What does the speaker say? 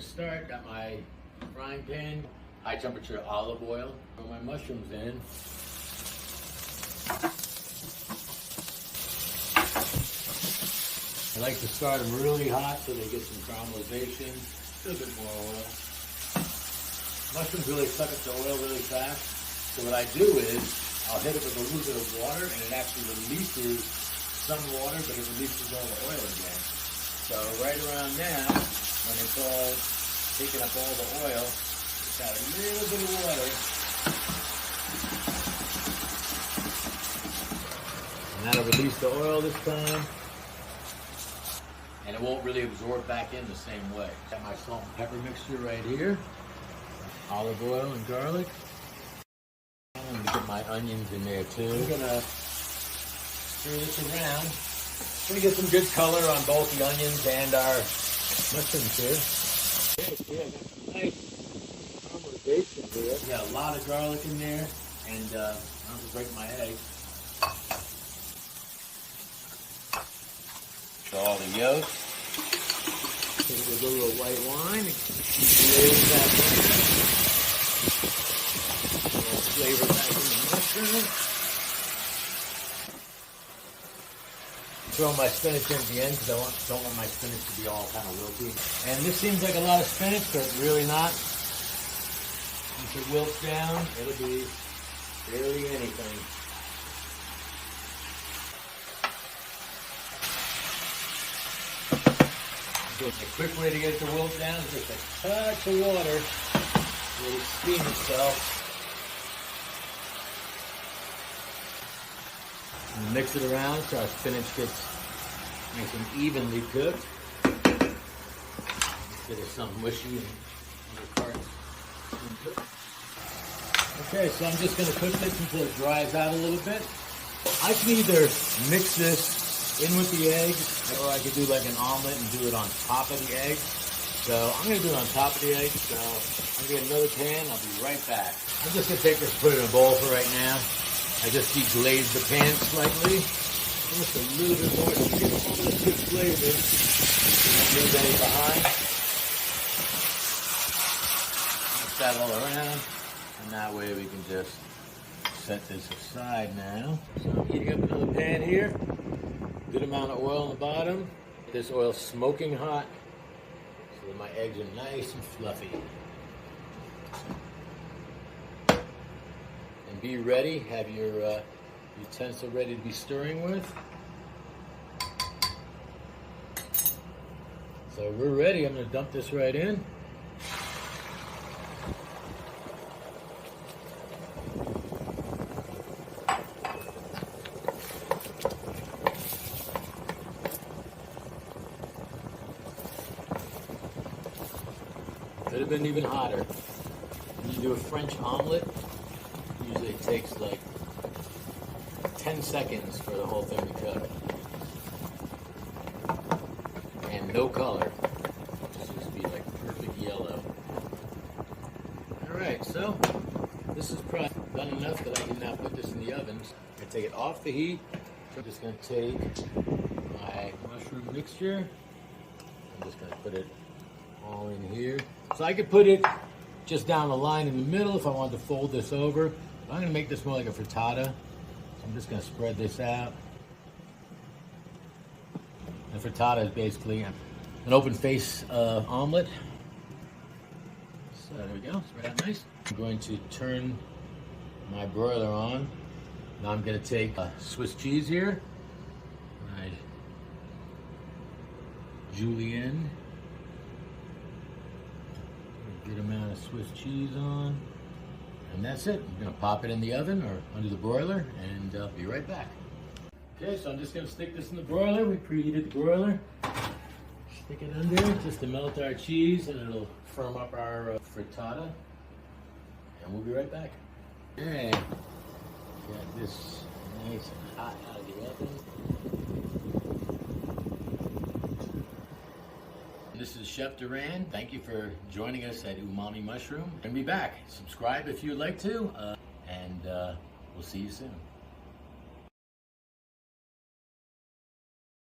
to start. Got my frying pan, high temperature olive oil. Throw my mushrooms in. I like to start them really hot so they get some caramelization. A little bit more oil. Mushrooms really suck up the oil really fast. So what I do is I'll hit it with a little bit of water, and it actually releases some water, but it releases all the oil again. So right around now, when it's all taking up all the oil, just add a little bit of water. And that'll release the oil this time. And it won't really absorb back in the same way. Got my salt and pepper mixture right here. Olive oil and garlic. I'm gonna get my onions in there too. I'm gonna stir this around. I'm gonna get some good color on both the onions and our mushrooms here. Okay, see, I got some nice caramelization here. Got a lot of garlic in there, and I'm gonna break my egg. So all the yolk. Take it with a little white wine. Glaze that in. Flavor back in the mushroom. Throw my spinach in at the end because I don't want my spinach to be all kind of wilty. And this seems like a lot of spinach, but really not. Once it wilts down, it'll be barely anything. So a quick way to get it to wilt down is just a touch of water. Let it steam itself. And mix it around so our spinach gets nice and evenly cooked. Instead of some mushy and other parts. Okay, so I'm just going to cook this until it dries out a little bit. I can either mix this in with the eggs, or I could do like an omelet and do it on top of the egg. So I'm going to do it on top of the egg. So I'm going to get another pan. I'll be right back. I'm just going to take this, put it in a bowl for right now. I just deglaze the pan slightly. Just a little bit more to get all this good flavor. Don't leave any behind. Mix that all around. And that way we can just set this aside now. So I'm heating up another pan here. Good amount of oil on the bottom. This oil's smoking hot. So that my eggs are nice and fluffy. And be ready, have your utensil ready to be stirring with. So we're ready. I'm going to dump this right in. Could have been even hotter. When you do a French omelet, usually it takes like 10 seconds for the whole thing to cook. And no color. Just needs to be like perfect yellow. Alright, so this is probably done enough that I can now put this in the oven. I'm going to take it off the heat. I'm just going to take my mushroom mixture. I'm just going to put it all in here. So I could put it just down the line in the middle if I wanted to fold this over. But I'm going to make this more like a frittata. So I'm just going to spread this out. And frittata is basically an open face omelet. So there we go, spread out nice. I'm going to turn my broiler on. Now I'm going to take Swiss cheese here. My julienne. Good amount of Swiss cheese on. And that's it. I'm going to pop it in the oven or under the broiler and be right back. Okay, so I'm just going to stick this in the broiler. We preheated the broiler. Stick it under just to melt our cheese and it'll firm up our frittata. And we'll be right back. Okay, got this nice and hot out of the oven. This is Chef Doran. Thank you for joining us at Oomami Mushroom. And be back. Subscribe if you'd like to, and we'll see you soon.